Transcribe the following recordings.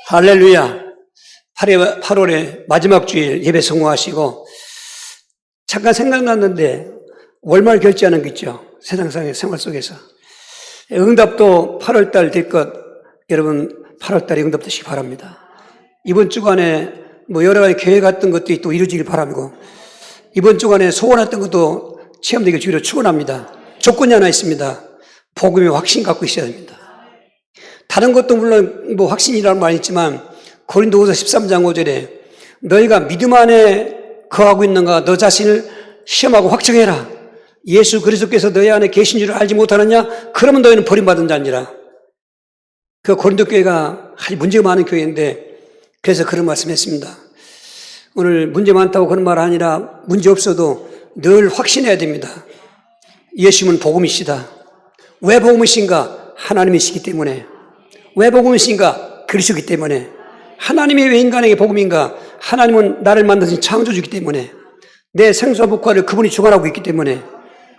할렐루야. 8월의 마지막 주일 예배 성공하시고, 잠깐 생각났는데 월말 결제하는 게 있죠. 세상상의 생활 속에서. 응답도 8월달 될 것, 여러분 8월달에 응답 되시기 바랍니다. 이번 주간에 여러 가지 계획했던 것들이 또 이루어지길 바라고, 이번 주간에 소원했던 것도 체험되길 주기로 축원합니다. 조건이 하나 있습니다. 복음의 확신 갖고 있어야 됩니다. 다른 것도 물론 확신이라는 말이 있지만, 고린도후서 13장 5절에 너희가 믿음 안에 거하고 있는가 너 자신을 시험하고 확증해라. 예수 그리스도께서 너희 안에 계신 줄 알지 못하느냐? 그러면 너희는 버림받은 자니라. 그 고린도 교회가 아주 문제가 많은 교회인데, 그래서 그런 말씀했습니다. 오늘 문제 많다고 그런 말 아니라 문제 없어도 늘 확신해야 됩니다. 예수님은 복음이시다. 왜 복음이신가? 하나님이시기 때문에. 왜 복음이신가? 그리스도이기 때문에. 하나님이 왜 인간에게 복음인가? 하나님은 나를 만드신 창조주이기 때문에. 내 생수와 복화를 그분이 주관하고 있기 때문에.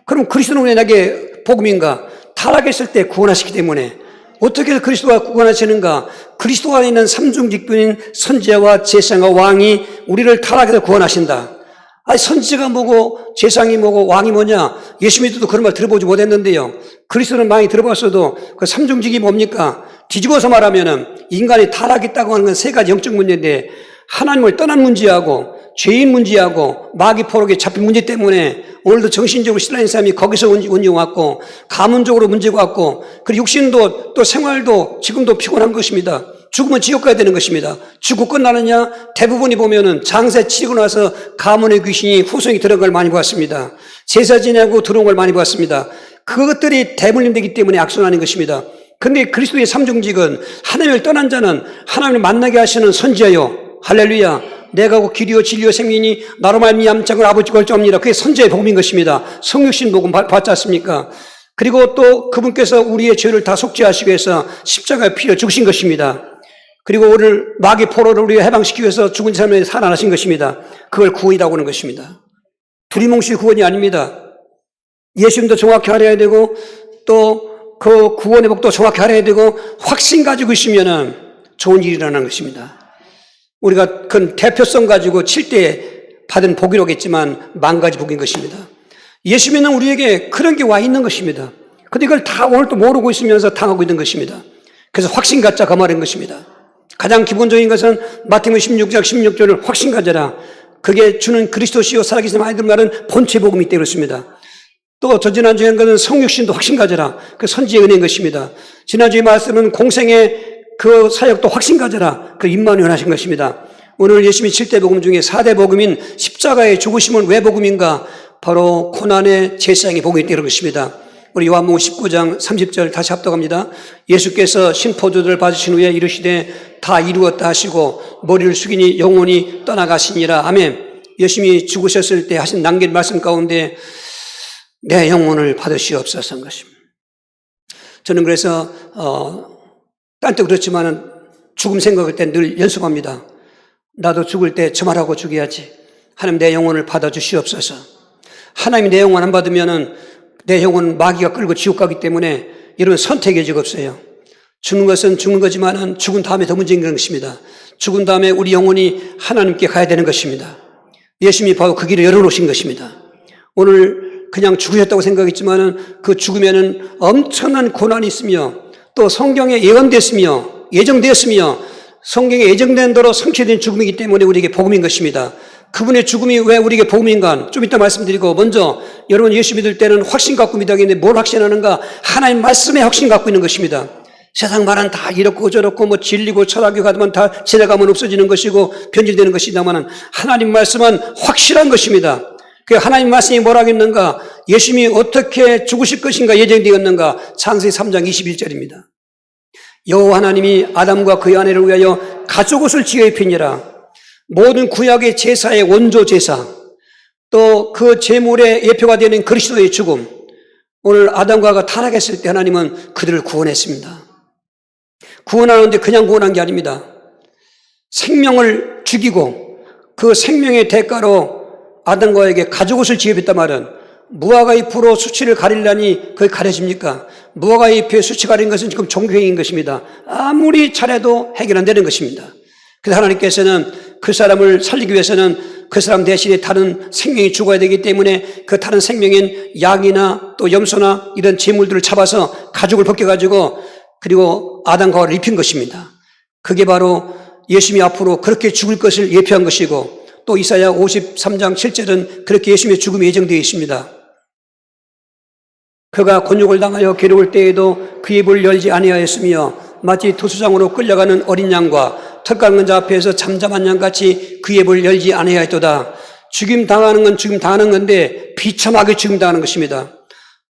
그럼 그리스도는 왜 나에게 복음인가? 타락했을 때 구원하시기 때문에. 어떻게 해서 그리스도가 구원하시는가? 그리스도 안에 있는 삼중직분인 선지자와 제사장과 왕이 우리를 타락해서 구원하신다. 아니, 선지자가 뭐고 제사장이 뭐고 왕이 뭐냐? 예수 믿어도 그런 말 들어보지 못했는데요. 그리스도는 많이 들어봤어도 그 삼중직이 뭡니까? 뒤집어서 말하면은 인간이 타락했다고 하는 건 세 가지 영적 문제인데, 하나님을 떠난 문제하고 죄인 문제하고 마귀 포록에 잡힌 문제 때문에 오늘도 정신적으로 신라인 사람이 거기서 문제가 왔고, 가문적으로 문제가 왔고, 그리고 육신도 또 생활도 지금도 피곤한 것입니다. 죽으면 지옥 가야 되는 것입니다. 죽고 끝나느냐? 대부분이 보면은 장세 치고 나서 가문의 귀신이 후손이 들어간 걸 많이 보았습니다. 제사 지내고 들어온 걸 많이 보았습니다. 그것들이 대물림되기 때문에 악순환인 것입니다. 근데 그리스도의 삼중직은 하나님을 떠난 자는 하나님을 만나게 하시는 선지자요. 할렐루야. 내가 곧 길이요 진리요 생명이니 나로 말미암아 아버지 걸정합니다. 그게 선지자의 복음인 것입니다. 성육신 복음 받지 않습니까? 그리고 또 그분께서 우리의 죄를 다 속죄하시기 위해서 십자가에 피를 죽으신 것입니다. 그리고 오늘 마귀 포로를 우리가 해방시키기 위해서 죽은 사람을 살아나신 것입니다. 그걸 구원이라고 하는 것입니다. 두리뭉실 구원이 아닙니다. 예수님도 정확히 알아야 되고, 또 그 구원의 복도 정확히 알아야 되고, 확신 가지고 있으면은 좋은 일이 일어나는 것입니다. 우리가 그 대표성 가지고 칠 때 받은 복이라겠지만 만가지 복인 것입니다. 예수 믿는 우리에게 그런 게 와 있는 것입니다. 근데 이걸 다 오늘 또 모르고 있으면서 당하고 있는 것입니다. 그래서 확신 갖자 그 말인 것입니다. 가장 기본적인 것은 마태복음 16장 16절을 확신 가져라. 그게 주는 그리스도시요 살아계신 하나님 말은 본체 복음이 있다고 그랬습니다. 또 지난주에 한 것은 성육신도 확신 가져라. 그 선지의 은혜인 것입니다. 지난주에 말씀은 공생의 그 사역도 확신 가져라. 그 임마누엘 하신 것입니다. 오늘 예수님이 7대 복음 중에 4대 복음인 십자가의 죽으심은 왜 복음인가? 바로 고난의 제사장의 복음이 있다는 것입니다. 우리 요한복음 19장 30절 다시 합독합니다. 예수께서 신포도를 받으신 후에 이르시되 다 이루었다 하시고 머리를 숙이니 영혼이 떠나가시니라. 아멘. 예수님이 죽으셨을 때 하신 남긴 말씀 가운데 내 영혼을 받으시옵소서 한 것입니다. 저는 그래서 딴 때 그렇지만은 죽음 생각할 때 늘 연습합니다. 나도 죽을 때 저 말하고 죽여야지. 하나님 내 영혼을 받아주시옵소서. 하나님이 내 영혼 안 받으면은 내 영혼은 마귀가 끌고 지옥 가기 때문에 이런 선택의 여지가 없어요. 죽는 것은 죽는 거지만은 죽은 다음에 더 문제인 것입니다. 죽은 다음에 우리 영혼이 하나님께 가야 되는 것입니다. 예수님이 바로 그 길을 열어놓으신 것입니다. 오늘 그냥 죽으셨다고 생각했지만은 그 죽으면은 엄청난 고난이 있으며, 또 성경에 예언됐으며 예정되었으며 성경에 예정된 대로 성취된 죽음이기 때문에 우리에게 복음인 것입니다. 그분의 죽음이 왜 우리에게 복음인가? 좀 이따 말씀드리고, 먼저 여러분 예수 믿을 때는 확신 갖고 믿어야겠는데 뭘 확신하는가? 하나님 말씀에 확신 갖고 있는 것입니다. 세상 말은 다 이렇고 저렇고 진리고 철학이 가면 다 지나가면 없어지는 것이고 변질되는 것이다만, 하나님 말씀은 확실한 것입니다. 그 하나님 말씀이 뭐라고 했는가? 예수님이 어떻게 죽으실 것인가 예정되었는가? 창세기 3장 21절입니다. 여호와 하나님이 아담과 그의 아내를 위하여 가죽옷을 지어 입히니라. 모든 구약의 제사의 원조 제사, 또 그 제물의 예표가 되는 그리스도의 죽음, 오늘 아담과 하와가 타락했을 때 하나님은 그들을 구원했습니다. 구원하는데 그냥 구원한 게 아닙니다. 생명을 죽이고 그 생명의 대가로 아담과 하와에게 가죽옷을 지어 입혔단 말은 무화과 잎으로 수치를 가리려니 그게 가려집니까? 무화과 잎에 수치 가리는 것은 지금 종교행위인 것입니다. 아무리 잘해도 해결 안 되는 것입니다. 그래서 하나님께서는 그 사람을 살리기 위해서는 그 사람 대신에 다른 생명이 죽어야 되기 때문에 그 다른 생명인 양이나 또 염소나 이런 제물들을 잡아서 가죽을 벗겨가지고 그리고 아담과 하와를 입힌 것입니다. 그게 바로 예수님이 앞으로 그렇게 죽을 것을 예표한 것이고 또 이사야 53장 7절은 그렇게 예수님의 죽음이 예정되어 있습니다. 그가 곤욕을 당하여 괴로울 때에도 그 입을 열지 아니하였으며 마치 투수장으로 끌려가는 어린 양과 턱 깎는 자 앞에서 잠잠한 양같이 그 입을 열지 아니하였도다. 죽임 당하는 건 죽임 당하는 건데 비참하게 죽임 당하는 것입니다.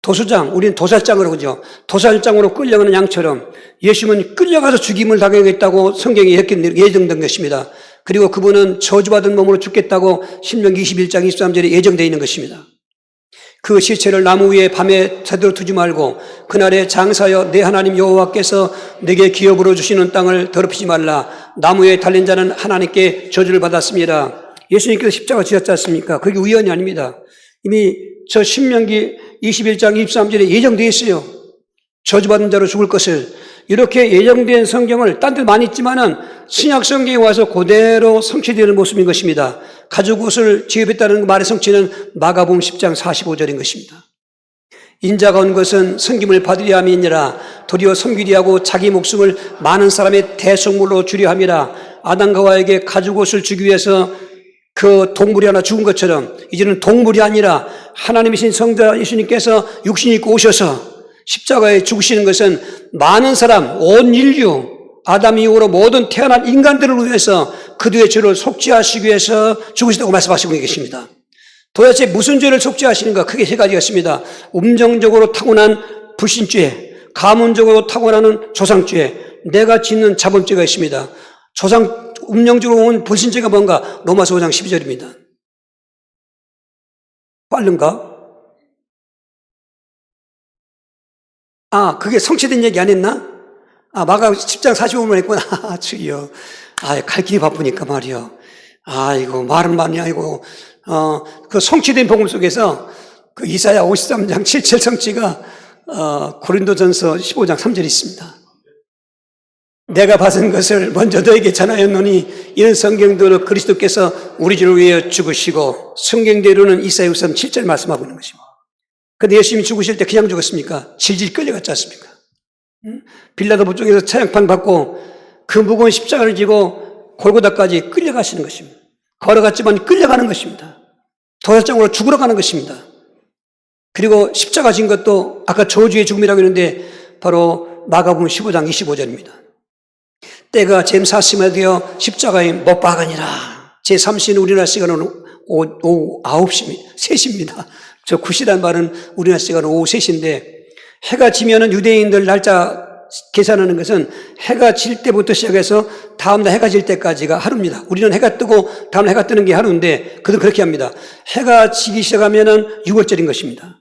도수장, 우리는 도살장으로 그러죠. 도살장으로 끌려가는 양처럼 예수님은 끌려가서 죽임을 당하겠다고 성경에 이렇게 예정된 것입니다. 그리고 그분은 저주받은 몸으로 죽겠다고 신명기 21장 23절에 예정되어 있는 것입니다. 그 시체를 나무 위에 밤에 제대로 두지 말고 그날에 장사여 내 하나님 여호와께서 내게 기업으로 주시는 땅을 더럽히지 말라. 나무에 달린 자는 하나님께 저주를 받았습니다. 예수님께서 십자가 지셨지 않습니까? 그게 우연이 아닙니다. 이미 저 신명기 21장 23절에 예정되어 있어요. 저주받은 자로 죽을 것을. 이렇게 예정된 성경을 딴 데 많이 있지만은 신약 성경에 와서 그대로 성취되는 모습인 것입니다. 가죽 옷을 지급했다는 말의 성취는 마가복음 10장 45절인 것입니다. 인자가 온 것은 섬김을 받으려 함이니라. 도리어 섬기려 하고 자기 목숨을 많은 사람의 대속물로 주려 함이라. 아담과 하와에게 가죽 옷을 주기 위해서 그 동물이 하나 죽은 것처럼 이제는 동물이 아니라 하나님이신 성자 예수님께서 육신이 입고 오셔서 십자가에 죽으시는 것은 많은 사람, 온 인류, 아담 이후로 모든 태어난 인간들을 위해서 그들의 죄를 속죄하시기 위해서 죽으시다고 말씀하시고 계십니다. 도대체 무슨 죄를 속죄하시는가? 크게 세 가지가 있습니다. 음정적으로 타고난 불신죄, 가문적으로 타고나는 조상죄, 내가 짓는 자범죄가 있습니다. 음령적으로 온 불신죄가 뭔가? 로마서 5장 12절입니다. 빠른가? 그게 성취된 얘기 안 했나? 마가 10장 45분 했구나. 주여. 갈 길이 바쁘니까 말이요. 이거 말은 많이 아니고, 그 성취된 복음 속에서 그 이사야 53장 7절 성취가, 고린도전서 15장 3절이 있습니다. 내가 받은 것을 먼저 너에게 전하였노니 이런 성경대로 그리스도께서 우리 죄를 위해 죽으시고 성경대로는 이사야 53장 7절 말씀하고 있는 것입니다. 근데 예수님이 죽으실 때 그냥 죽었습니까? 질질 끌려갔지 않습니까? 빌라도 부쪽에서 차양판 받고 그 무거운 십자가를 지고 골고다까지 끌려가시는 것입니다. 걸어갔지만 끌려가는 것입니다. 도살장으로 죽으러 가는 것입니다. 그리고 십자가 진 것도 아까 저주의 죽음이라고 했는데 바로 마가복음 15장 25절입니다. 때가 잼40에 되어 십자가에 못 박으니라. 제3시는 우리나라 시간으로 오후 9시, 3시입니다. 저 9시란 말은 우리나라 시간은 오후 3시인데 해가 지면은 유대인들 날짜 계산하는 것은 해가 질 때부터 시작해서 다음날 해가 질 때까지가 하루입니다. 우리는 해가 뜨고 다음날 해가 뜨는 게 하루인데 그들은 그렇게 합니다. 해가 지기 시작하면은 6월절인 것입니다.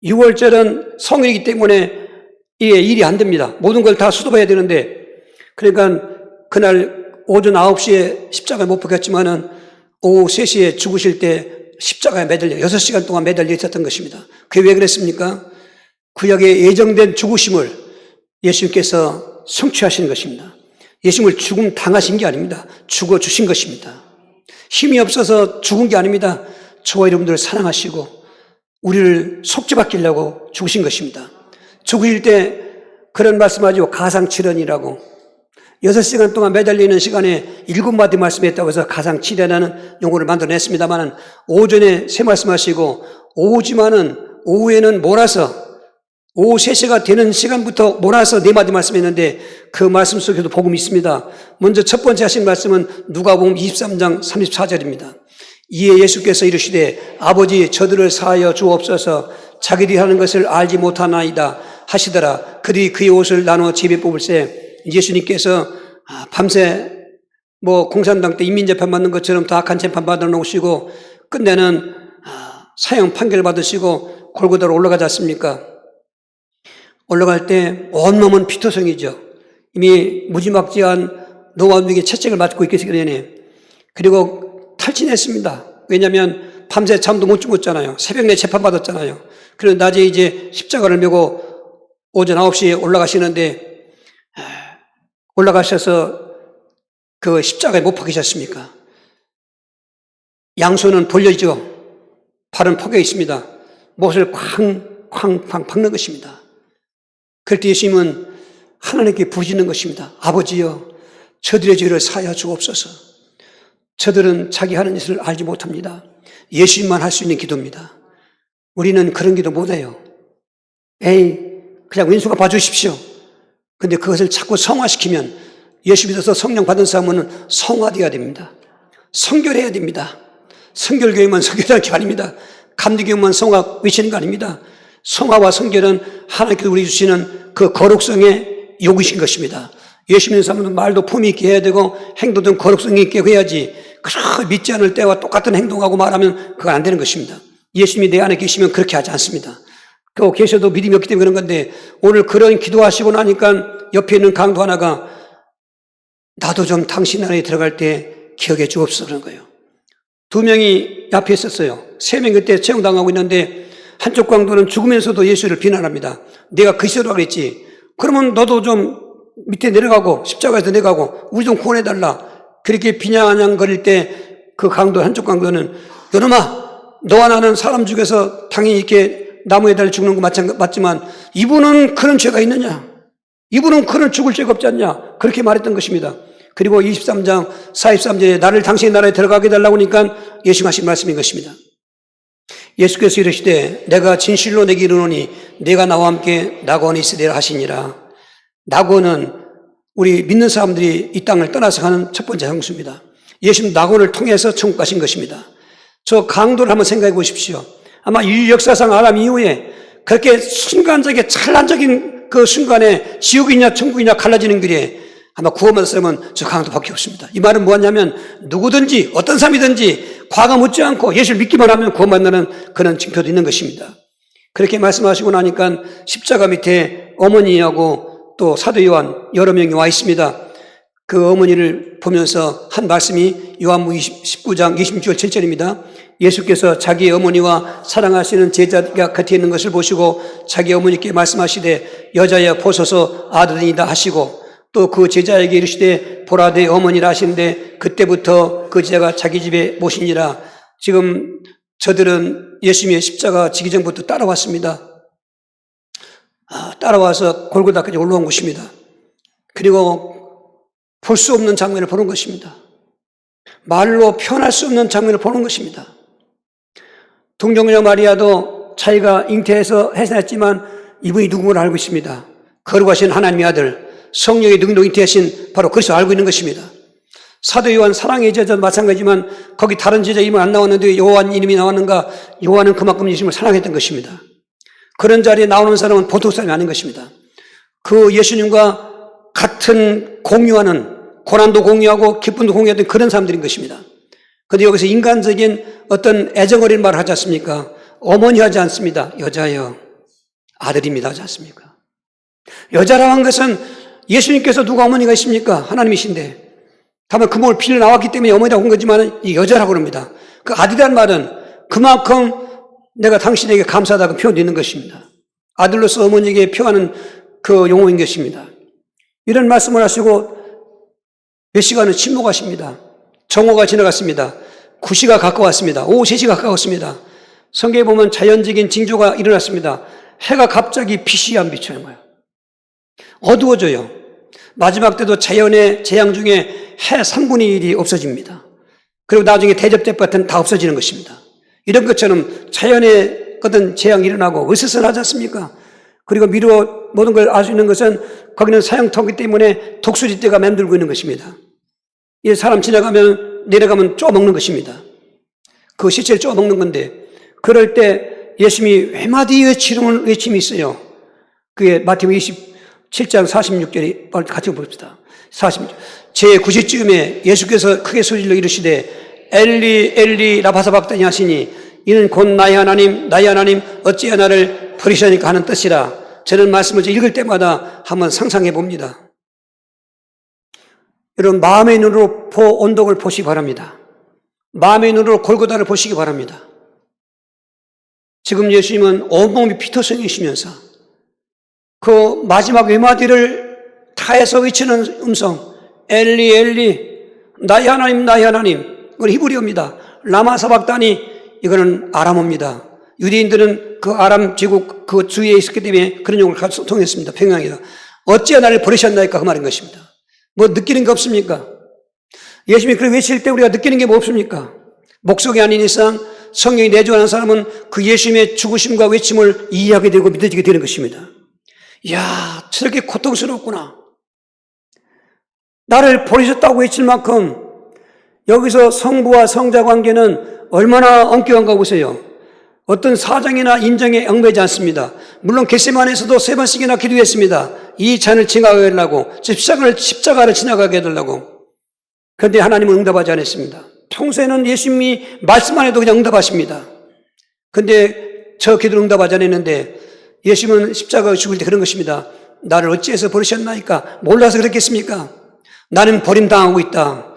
6월절은 성일이기 때문에 이게 일이 안 됩니다. 모든 걸 다 수도해야 되는데 그러니까 그날 오전 9시에 십자가에 못 박혔지만은 오후 3시에 죽으실 때 십자가에 매달려 6시간 동안 매달려 있었던 것입니다. 그게 왜 그랬습니까? 구약에 예정된 죽으심을 예수님께서 성취하시는 것입니다. 예수님을 죽음 당하신 게 아닙니다. 죽어주신 것입니다. 힘이 없어서 죽은 게 아닙니다. 저와 여러분들을 사랑하시고 우리를 속죄받기려고 죽으신 것입니다. 죽으실 때 그런 말씀하죠. 가상칠언이라고. 6시간 동안 매달리는 시간에 7마디 말씀했다고 해서 가상칠언이라는 용어를 만들어냈습니다만 오전에 세 말씀하시고 오후에는 몰아서 오후 3시가 되는 시간부터 몰아서 4마디 말씀했는데 그 말씀 속에도 복음이 있습니다. 먼저 첫 번째 하신 말씀은 누가복음 23장 34절입니다. 이에 예수께서 이르시되 아버지 저들을 사하여 주옵소서 자기들이 하는 것을 알지 못하나이다 하시더라. 그들이 그의 옷을 나누어 집에 뽑을세 예수님께서 밤새 공산당 때 인민재판 받는 것처럼 다 악한 재판 받아 놓으시고 끝내는 사형 판결 받으시고 골고다로 올라가지 않습니까? 올라갈 때 온몸은 피투성이죠. 이미 무지막지한 노마음에게 채찍을 맞고 있기 때문에 그리고 탈진했습니다. 왜냐하면 밤새 잠도 못 주무었잖아요. 새벽 내 재판받았잖아요. 그래서 낮에 이제 십자가를 메고 오전 9시에 올라가시는데, 올라가셔서 그 십자가에 못 박히셨습니까? 양손은 벌려지죠. 발은 포개 있습니다. 못을 쾅쾅쾅 박는 것입니다. 그럴 때 예수님은 하나님께 부르짖는 것입니다. 아버지여, 저들의 죄를 사하여 주옵소서. 저들은 자기 하는 짓을 알지 못합니다. 예수님만 할 수 있는 기도입니다. 우리는 그런 기도 못해요. 에이, 그냥 왼수가 봐주십시오. 근데 그것을 자꾸 성화시키면, 예수 믿어서 성령 받은 사람은 성화되어야 됩니다. 성결해야 됩니다. 성결교회만 성결하는 게 아닙니다. 감리교회만 성화 외치는 거 아닙니다. 성화와 성결은 하나님께서 우리 주시는 그 거룩성의 요구이신 것입니다. 예수 믿는 사람은 말도 품위 있게 해야 되고 행동도 거룩성 있게 해야지, 그렇게 믿지 않을 때와 똑같은 행동하고 말하면 그건 안 되는 것입니다. 예수님이 내 안에 계시면 그렇게 하지 않습니다. 또 계셔도 믿음이 없기 때문에 그런 건데, 오늘 그런 기도하시고 나니까 옆에 있는 강도 하나가 나도 좀 당신 안에 들어갈 때 기억해 주옵소서 그런 거예요. 2명이 앞에 있었어요. 3명 그때 채용당하고 있는데, 한쪽 강도는 죽으면서도 예수를 비난합니다. 내가 그리스도라고 그랬지. 그러면 너도 좀 밑에 내려가고 십자가에서 내려가고 우리 좀 구원해달라. 그렇게 비난거릴 때 그 강도, 한쪽 강도는 여놈아, 너와 나는 사람 중에서 당연히 이렇게 나무에 달려 죽는 거 맞지만 이분은 그런 죄가 있느냐? 이분은 그런 죽을 죄가 없지 않냐? 그렇게 말했던 것입니다. 그리고 23장 43절에 나를 당신의 나라에 들어가게 해달라고 하니까 예수가 하신 말씀인 것입니다. 예수께서 이르시되 내가 진실로 내게 이르노니 내가 나와 함께 낙원에 있으리라 하시니라. 낙원은 우리 믿는 사람들이 이 땅을 떠나서 가는 첫 번째 향수입니다. 예수님 낙원을 통해서 천국 가신 것입니다. 저 강도를 한번 생각해 보십시오. 아마 인류 역사상 아담 이후에 그렇게 순간적인 찬란적인 그 순간에 지옥이냐 천국이냐 갈라지는 길에 아마 구원받은 사람은 저 강도밖에 없습니다. 이 말은 뭐냐면 누구든지 어떤 사람이든지 과거 묻지 않고 예수를 믿기만 하면 구원받는 그런 징표도 있는 것입니다. 그렇게 말씀하시고 나니까 십자가 밑에 어머니하고 또 사도 요한 여러 명이 와 있습니다. 그 어머니를 보면서 한 말씀이 요한복음 19장 26절 7절입니다. 예수께서 자기 어머니와 사랑하시는 제자가 곁에 있는 것을 보시고 자기 어머니께 말씀하시되 여자여 보소서 아들이다 하시고 또 그 제자에게 이르시되 보라 내 어머니라 하시는데 그때부터 그 제자가 자기 집에 모시니라. 지금 저들은 예수님의 십자가 지기 전부터 따라왔습니다. 따라와서 골고다까지 올라온 것입니다. 그리고 볼 수 없는 장면을 보는 것입니다. 말로 표현할 수 없는 장면을 보는 것입니다. 동정녀 마리아도 자기가 잉태해서 해산했지만 이분이 누구를 알고 있습니다. 거룩하신 하나님의 아들, 성령의 능력 잉태하신 바로 그리스도 알고 있는 것입니다. 사도 요한 사랑의 제자도 마찬가지지만 거기 다른 제자 이름은 안 나왔는데 요한 이름이 나왔는가? 요한은 그만큼 예수님을 사랑했던 것입니다. 그런 자리에 나오는 사람은 보통 사람이 아닌 것입니다. 그 예수님과 같은 공유하는, 고난도 공유하고 기쁨도 공유하던 그런 사람들인 것입니다. 그런데 여기서 인간적인 어떤 애정어린 말을 하지 않습니까? 어머니 하지 않습니다. 여자여 아들입니다 하지 않습니까? 여자라고 한 것은 예수님께서 누가 어머니가 있습니까? 하나님이신데 다만 그 몸을 빌려 나왔기 때문에 어머니라고 한 거지만 이 여자라고 합니다. 그 아들이라는 말은 그만큼 내가 당신에게 감사하다고 표현되는 것입니다. 아들로서 어머니에게 표하는 그 용어인 것입니다. 이런 말씀을 하시고 몇 시간은 침묵하십니다. 정오가 지나갔습니다. 9시가 가까웠습니다. 오후 3시가 가까웠습니다. 성경에 보면 자연적인 징조가 일어났습니다. 해가 갑자기 빛이 안 비추는 거예요. 어두워져요. 마지막 때도 자연의 재앙 중에 해 3분의 1이 없어집니다. 그리고 나중에 대접 때부터는 다 없어지는 것입니다. 이런 것처럼 자연의 어떤 재앙이 일어나고 으스스하지 않습니까? 그리고 미루어 모든 걸 알 수 있는 것은 거기는 사형터기 때문에 독수리떼가 맴돌고 있는 것입니다. 이 사람 지나가면 내려가면 쪼먹는 것입니다. 그 시체를 쪼먹는 건데 그럴 때 예수님이 외마디 외침이 있어요. 그게 마태복음 27장 46절이 같이 봅시다. 46절. 제9시쯤에 예수께서 크게 소리로 이르시되 엘리 엘리 라바사박다니 하시니 이는 곧 나의 하나님 어찌 나를 버리시니까 하는 뜻이라. 저는 말씀을 읽을 때마다 한번 상상해 봅니다. 여러분 마음의 눈으로 언덕을 보시기 바랍니다. 마음의 눈으로 골고다를 보시기 바랍니다. 지금 예수님은 온몸이 피토성이시면서 그 마지막 외마디를 다해서 외치는 음성, 엘리 엘리 나의 하나님 나의 하나님, 이건 히브리어입니다. 라마 사박다니, 이거는 아람어입니다. 유대인들은 그 아람 제국 그 주위에 있었기 때문에 그런 용어를 통했습니다. 평양이다. 어찌 나를 버리셨나이까, 그 말인 것입니다. 뭐 느끼는 게 없습니까? 예수님이 그렇게 외칠 때 우리가 느끼는 게 뭐 없습니까? 목속이 아닌 이상 성령이 내주하는 사람은 그 예수님의 죽으심과 외침을 이해하게 되고 믿어지게 되는 것입니다. 이야, 저렇게 고통스럽구나. 나를 버리셨다고 외칠 만큼 여기서 성부와 성자 관계는 얼마나 엄격한가 보세요. 어떤 사정이나 인정에 얽매지 않습니다. 물론 겟세마네에서도 3번씩이나 기도했습니다. 이 잔을 지나가게 해달라고, 십자가를 지나가게 해달라고. 그런데 하나님은 응답하지 않았습니다. 평소에는 예수님이 말씀만 해도 그냥 응답하십니다. 그런데 저 기도를 응답하지 않았는데 예수님은 십자가 죽을 때 그런 것입니다. 나를 어찌해서 버리셨나이까? 몰라서 그랬겠습니까? 나는 버림당하고 있다.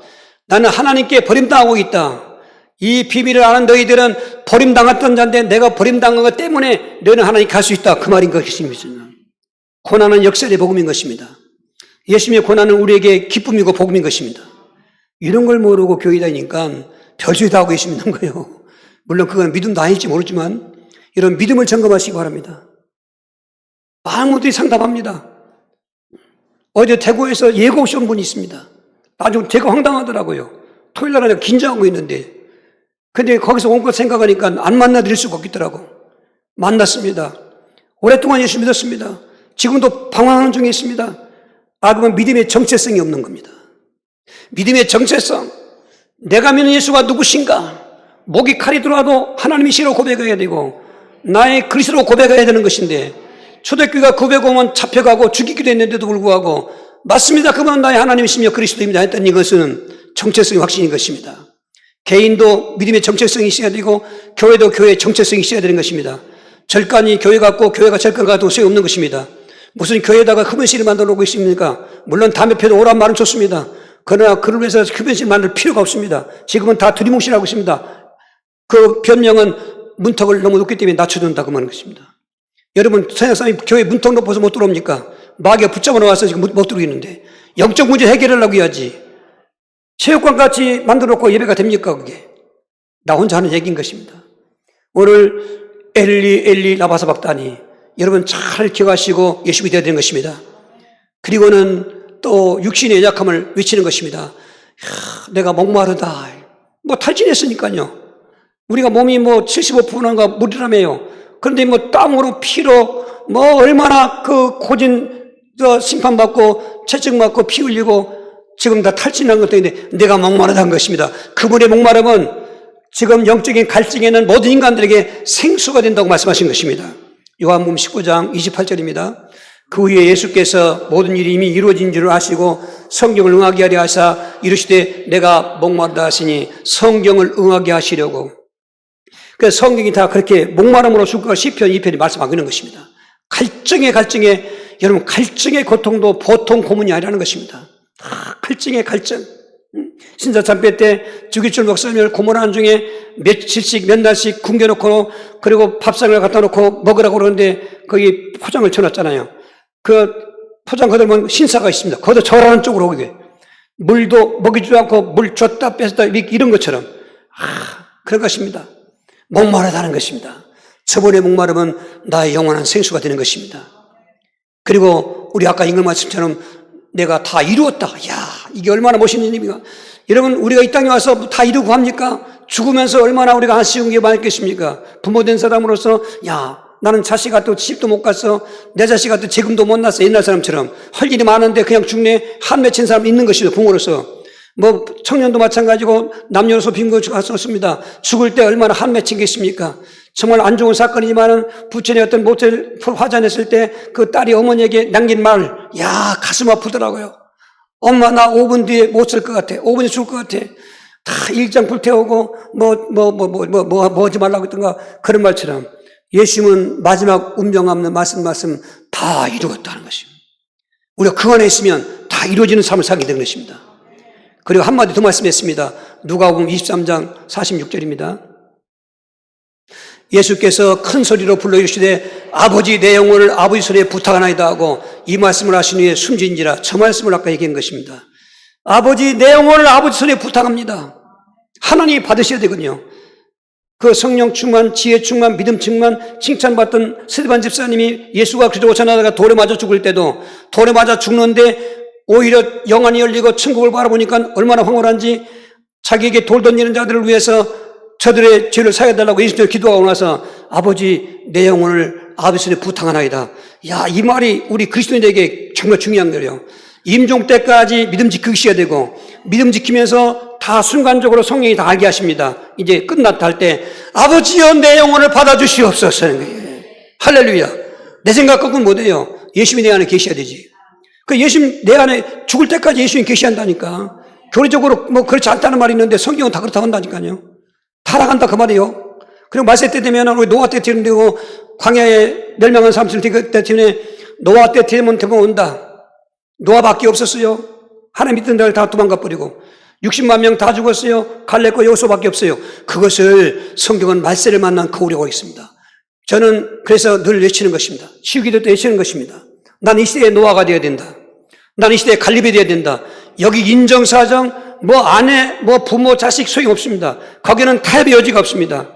나는 하나님께 버림당하고 있다. 이 비밀을 아는 너희들은 버림당했던 자인데 내가 버림당한 것 때문에 너희는 하나님 갈 수 있다. 그 말인 것입니다. 고난은 역설의 복음인 것입니다. 예수님의 고난은 우리에게 기쁨이고 복음인 것입니다. 이런 걸 모르고 교회 다니니까 별소리 다 하고 계시는 거예요. 물론 그건 믿음도 아닐지 모르지만 이런 믿음을 점검하시기 바랍니다. 많은 분들이 상담합니다. 어제 대구에서 예고 없이 온 분이 있습니다. 나중에 되게 황당하더라고요. 토요일 날 내가 긴장하고 있는데 근데 거기서 온 것 생각하니까 안 만나드릴 수가 없겠더라고. 만났습니다. 오랫동안 예수 믿었습니다. 지금도 방황하는 중에 있습니다. 그러면 믿음의 정체성이 없는 겁니다. 믿음의 정체성. 내가 믿는 예수가 누구신가? 목이 칼이 들어와도 하나님이시라고 고백해야 되고 나의 그리스도로 고백해야 되는 것인데 초대교회가 고백하면 잡혀가고 죽이기도 했는데도 불구하고 맞습니다. 그분은 나의 하나님이시며 그리스도입니다 했던 이것은 정체성의 확신인 것입니다. 개인도 믿음의 정체성이 있어야 되고 교회도 교회의 정체성이 있어야 되는 것입니다. 절간이 교회 같고 교회가 절간 같아도 소용없는 것입니다. 무슨 교회에다가 흡연실을 만들어 놓고 있습니까? 물론 담배 피워도 오란 말은 좋습니다. 그러나 그를 위해서 흡연실 만들 필요가 없습니다. 지금은 다 두리뭉실하고 있습니다. 그 변명은 문턱을 너무 높기 때문에 낮춰준다고 하는 것입니다. 여러분, 서양 사람이 교회 문턱 높아서 못 들어옵니까? 마귀가 붙잡아 놓아서 지금 못 들어오겠는데 영적 문제 해결하려고 해야지. 체육관 같이 만들어 놓고 예배가 됩니까, 그게? 나 혼자 하는 얘기인 것입니다. 오늘 엘리 엘리 라바사박다니, 여러분 잘 기억하시고 예수님이 되어야 되는 것입니다. 그리고는 또 육신의 연약함을 외치는 것입니다. 내가 목마르다. 뭐 탈진했으니까요. 우리가 몸이 뭐 75%인가 물이라며요. 그런데 뭐 땀으로 피로 뭐 얼마나 그 고진 심판받고 채찍맞고 피 흘리고 지금 다 탈진한 것도 있는데 내가 목마르다는 것입니다. 그분의 목마름은 지금 영적인 갈증에는 모든 인간들에게 생수가 된다고 말씀하신 것입니다. 요한복음 19장 28절입니다. 그 후에 예수께서 모든 일이 이미 이루어진 줄을 아시고 성경을 응하게 하려 하사 이르시되 내가 목마르다 하시니 성경을 응하게 하시려고. 그래서 성경이 다 그렇게 목마름으로 죽을 시편 2편이 말씀하고 있는 것입니다. 갈증에 여러분 갈증의 고통도 보통 고문이 아니라는 것입니다. 갈증의 갈증. 신사참배 때 죽일 줄 먹으면 고문하는 중에 며칠씩 몇 날씩 굶겨놓고 그리고 밥상을 갖다 놓고 먹으라고 그러는데 거기 포장을 쳐놨잖아요. 그 포장 거들면 신사가 있습니다. 거기서 절하는 쪽으로 오게. 물도 먹이지도 않고 물 줬다 뺐다 이런 것처럼 그런 것입니다. 목마르다는 것입니다. 저번의 목마름은 나의 영원한 생수가 되는 것입니다. 그리고 우리 아까 읽은 말씀처럼 내가 다 이루었다. 야, 이게 얼마나 멋있는 일입니까? 여러분, 우리가 이 땅에 와서 다 이루고 합니까? 죽으면서 얼마나 우리가 아쉬운 게 많겠습니까? 부모 된 사람으로서 야, 나는 자식한테 집도 못 갔어. 내 자식한테 재금도 못 났어. 옛날 사람처럼 할 일이 많은데 그냥 죽네. 한 맺힌 사람 있는 것이죠. 부모로서. 뭐 청년도 마찬가지고 남녀노소 빈거 갔었습니다. 죽을 때 얼마나 한 맺힌 게 있습니까? 정말 안 좋은 사건이지만은 부천에 어떤 모텔 화장했을 때 그 딸이 어머니에게 남긴 말, 야, 가슴 아프더라고요. 엄마 나 5분 뒤에 못 쓸 것 같아. 5분에 죽을 것 같아. 다 일장 불태우고 뭐 하지 말라고 했던가 그런 말처럼 예수님은 마지막 운명 없는 말씀 다 이루었다는 것입니다. 우리가 그 안에 있으면 다 이루어지는 삶을 살게 되는 것입니다. 그리고 한마디 더 말씀했습니다. 누가복음 23장 46절입니다. 예수께서 큰 소리로 불러 이르시되 아버지 내 영혼을 아버지 손에 부탁하나이다 하고 이 말씀을 하신 후에 숨진지라 저 말씀을 아까 얘기한 것입니다. 아버지 내 영혼을 아버지 손에 부탁합니다. 하나님이 받으셔야 되거든요. 그 성령 충만, 지혜 충만, 믿음 충만, 칭찬받던 스데반 집사님이 예수가 그리스도 오천하다가 돌에 맞아 죽을 때도 돌에 맞아 죽는데 오히려 영안이 열리고 천국을 바라보니까 얼마나 황홀한지 자기에게 돌 던지는 자들을 위해서 저들의 죄를 사해달라고 예수님께 기도하고 나서 아버지 내 영혼을 아버지 손에 부탁하나이다. 야, 이 말이 우리 그리스도인에게 정말 중요한 거예요. 임종 때까지 믿음 지키셔야 되고 믿음 지키면서 다 순간적으로 성령이 다 알게 하십니다. 이제 끝났다 할 때 아버지여 내 영혼을 받아주시옵소서 하는 거예요. 할렐루야. 내 생각 갖고는 못해요. 예수님이 내 안에 계셔야 되지. 그 예수님 내 안에 죽을 때까지 예수님 계셔야 한다니까. 교리적으로 뭐 그렇지 않다는 말이 있는데 성경은 다 그렇다고 한다니까요. 타락한다 그 말이에요. 그리고 말세 때 되면 우리 노아 때 되고 광야에 멸망한 사람들 때 때문에 노아 때 되면 온다. 노아밖에 없었어요. 하나님 믿던 자를 다 도망가 버리고 60만 명 다 죽었어요. 갈렙과 여호수아밖에 없어요. 그것을 성경은 말세를 만난 거울이라고 있습니다. 저는 그래서 늘 외치는 것입니다. 치유기도 때 외치는 것입니다. 난 이 시대에 노아가 되어야 된다. 난 이 시대에 갈렙이 되어야 된다. 여기 인정사정, 뭐 아내, 뭐 부모, 자식 소용없습니다. 거기는 타협의 여지가 없습니다.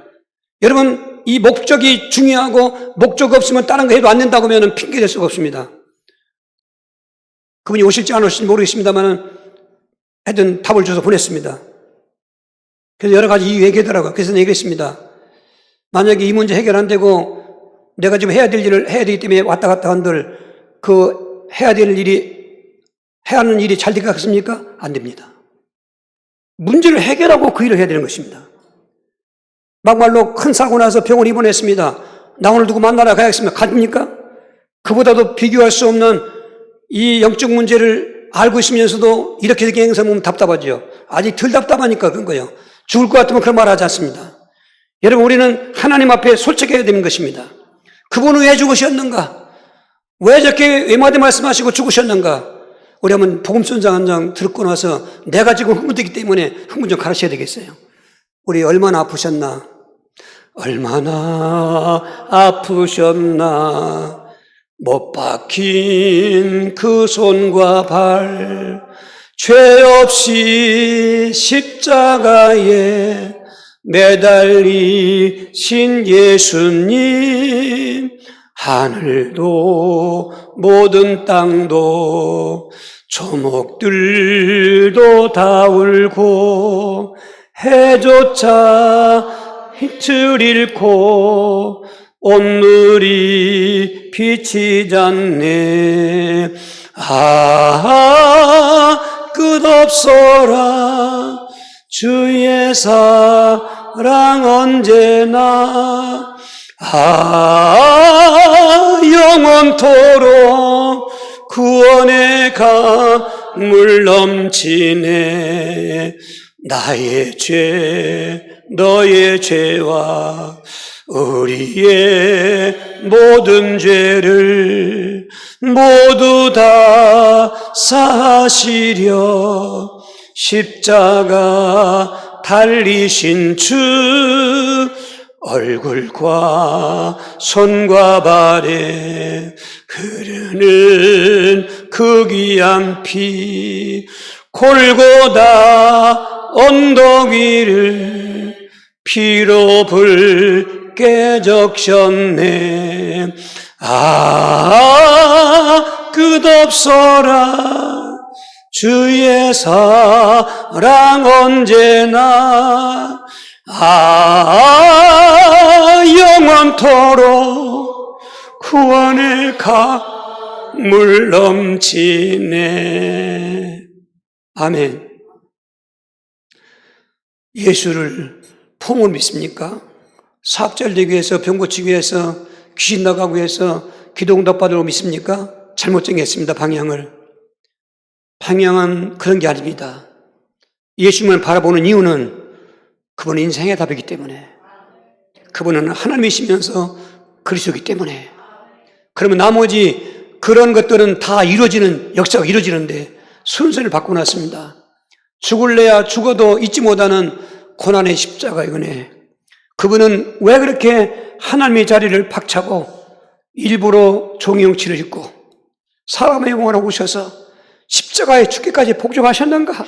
여러분 이 목적이 중요하고 목적 없으면 다른 거 해도 안 된다고 하면 핑계 댈 수가 없습니다. 그분이 오실지 안 오실지 모르겠습니다만 하여튼 답을 줘서 보냈습니다. 그래서 여러 가지 이유 얘기하더라고요. 그래서 얘기했습니다. 만약에 이 문제 해결 안 되고 내가 지금 해야 될 일을 해야 되기 때문에 왔다 갔다 한들 그 해야 될 일이 해야 하는 일이 잘 되겠습니까? 안 됩니다. 문제를 해결하고 그 일을 해야 되는 것입니다. 막말로 큰 사고 나서 병원 입원했습니다. 나 오늘 누구 만나러 가야겠습니다. 갑니까? 그보다도 비교할 수 없는 이 영적 문제를 알고 있으면서도 이렇게 행동하면 답답하죠. 아직 덜 답답하니까 그런 거예요. 죽을 것 같으면 그런 말 하지 않습니다. 여러분 우리는 하나님 앞에 솔직해야 되는 것입니다. 그분은 왜 죽으셨는가? 왜 저렇게 외마디 말씀하시고 죽으셨는가? 우리 한번 복음선장 한 장 듣고 나서 내가 지금 흥분되기 때문에 흥분 좀 가르쳐야 되겠어요. 우리 얼마나 아프셨나? 얼마나 아프셨나? 못 박힌 그 손과 발, 죄 없이 십자가에 매달리신 예수님, 하늘도 모든 땅도 조목들도 다 울고 해조차 빛을 잃고 온물이 비치지 않네. 끝없어라 주의 사랑 언제나 영원토록 구원의 강물 넘치네. 나의 죄 너의 죄와 우리의 모든 죄를 모두 다 사하시려 십자가 달리신 주, 얼굴과 손과 발에 흐르는 그 귀한 피, 골고다 언덕 위를 피로 붉게 적셨네. 끝없어라 주의 사랑 언제나 영원토록 구원의 강물 넘치네. 아멘. 예수를 폼을 믿습니까? 사업 잘 되기 위해서, 병 고치기 위해서, 귀신 나가기 위해서 기도응답 받으러 믿습니까? 잘못 정했습니다. 방향은 그런 게 아닙니다. 예수님을 바라보는 이유는 그분은 인생의 답이기 때문에, 그분은 하나님이시면서 그리스도이기 때문에. 그러면 나머지 그런 것들은 다 이루어지는, 역사가 이루어지는데 순서를 바꿔놨습니다. 죽을래야 죽어도 잊지 못하는 고난의 십자가 이거네. 그분은 왜 그렇게 하나님의 자리를 박차고 일부러 종의 형체를 입고 사람의 영혼을 오셔서 십자가에 죽기까지 복종하셨는가?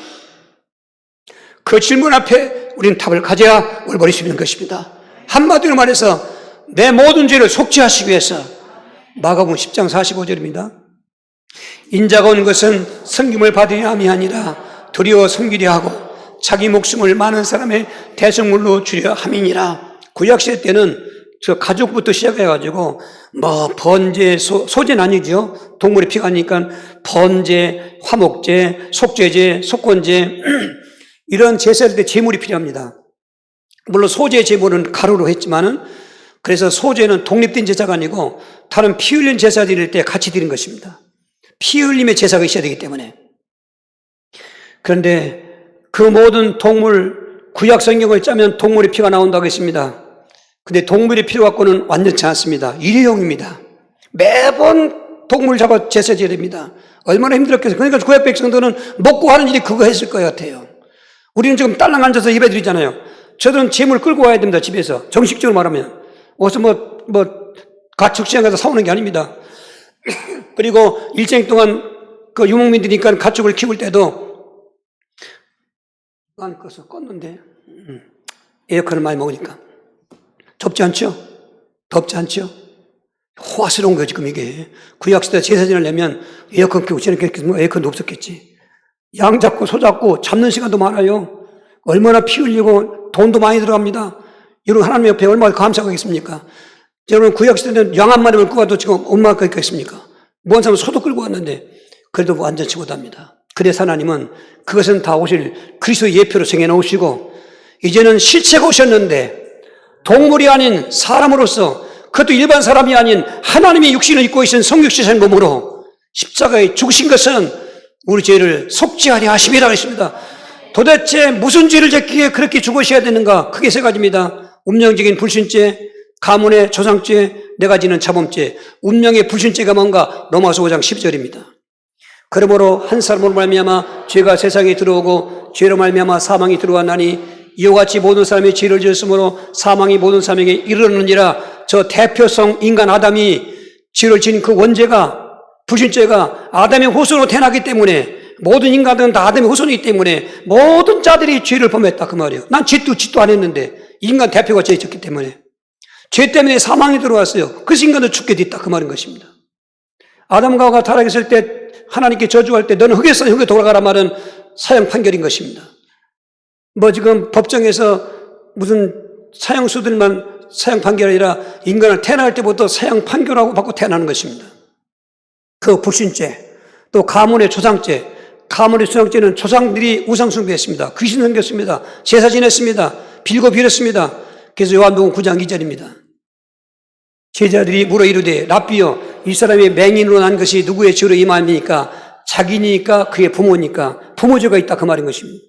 그 질문 앞에 우리는 답을 가져야 올바를 수 있는 것입니다. 한마디로 말해서 내 모든 죄를 속죄하시기 위해서 마가복음 10장 45절입니다. 인자가 온 것은 섬김을 받으려 함이 아니라 두려워 섬기려 하고 자기 목숨을 많은 사람의 대성물로 주려 함이니라. 구약시대 때는 저 가족부터 시작해가지고 번제, 소제는 아니죠. 동물의 피가 아니니까 번제, 화목제, 속죄제, 속건제 이런 제사할 때 제물이 필요합니다. 물론 소제 제물은 가루로 했지만은 그래서 소제는 독립된 제사가 아니고 다른 피 흘린 제사 드릴 때 같이 드린 것입니다. 피 흘림의 제사가 있어야 되기 때문에. 그런데 그 모든 동물, 구약 성경을 짜면 동물의 피가 나온다고 했습니다. 근데 동물의 피로 갖고는 완전치 않습니다. 일회용입니다. 매번 동물 잡아 제사 지어야 됩니다. 얼마나 힘들었겠어요. 그러니까 구약 백성들은 먹고 하는 일이 그거 했을 것 같아요. 우리는 지금 딸랑 앉아서 예배 드리잖아요. 저들은 재물 끌고 와야 됩니다. 집에서. 정식적으로 말하면. 어서 가축시장 가서 사오는 게 아닙니다. 그리고 일생 동안 그 유목민들이니까 가축을 키울 때도 안 꺼서 껐는데 에어컨을 많이 먹으니까 덥지 않죠? 덥지 않죠? 호화스러운 거지 지금 이게. 구약시대 제사 지내려면 에어컨 켜고 저녁에 에어컨도 없었겠지. 양 잡고 소 잡고 잡는 시간도 많아요. 얼마나 피 흘리고 돈도 많이 들어갑니다. 여러분 하나님 옆에 얼마나 감사하겠습니까? 여러분 구약시대는 양 한 마리를 끌고 와도 지금 엄마가 있겠습니까? 뭔 사람은 소도 끌고 왔는데 그래도 완전치 못합니다. 그래서 하나님은 그것은 다 오실 그리스도의 예표로 정해놓으시고 이제는 실체가 오셨는데 동물이 아닌 사람으로서 그것도 일반 사람이 아닌 하나님의 육신을 입고 계신 성육신의 몸으로 십자가에 죽으신 것은 우리 죄를 속죄하려 하심이라고 했습니다. 도대체 무슨 죄를 졌기에 그렇게 죽으셔야 되는가? 크게 세 가지입니다. 운명적인 불신죄, 가문의 조상죄, 내가 지는 자범죄. 운명의 불신죄가 뭔가? 로마서 5장 10절입니다. 그러므로 한 사람으로 말미암아 죄가 세상에 들어오고 죄로 말미암아 사망이 들어왔나니 이와 같이 모든 사람이 죄를 지었으므로 사망이 모든 사람에게 이르렀느니라. 저 대표성 인간 아담이 죄를 지은 그 원죄가 불신죄가 아담의 후손으로 태어나기 때문에 모든 인간들은 다 아담의 후손이기 때문에 모든 자들이 죄를 범했다 그 말이에요. 난 짓도 안 했는데 인간 대표가 죄 짓기 때문에 죄 때문에 사망이 들어왔어요. 그래서 인간도 죽게 됐다 그 말인 것입니다. 아담과 하와가 타락했을 때 하나님께 저주할 때 너는 흙에서 흙에 돌아가라 말은 사형 판결인 것입니다. 지금 법정에서 무슨 사형수들만 사형 판결이 아니라 인간을 태어날 때부터 사형 판결하고 받고 태어나는 것입니다. 그 불신죄, 또 가문의 조상죄, 가문의 조상죄는 조상들이 우상숭배했습니다. 귀신 섬겼습니다. 제사 지냈습니다. 빌고 빌었습니다. 그래서 요한복음 9장 2절입니다. 제자들이 물어 이르되 랍비여 이 사람이 맹인으로 난 것이 누구의 죄로 임함이니까 자기니까 그의 부모니까 부모죄가 있다 그 말인 것입니다.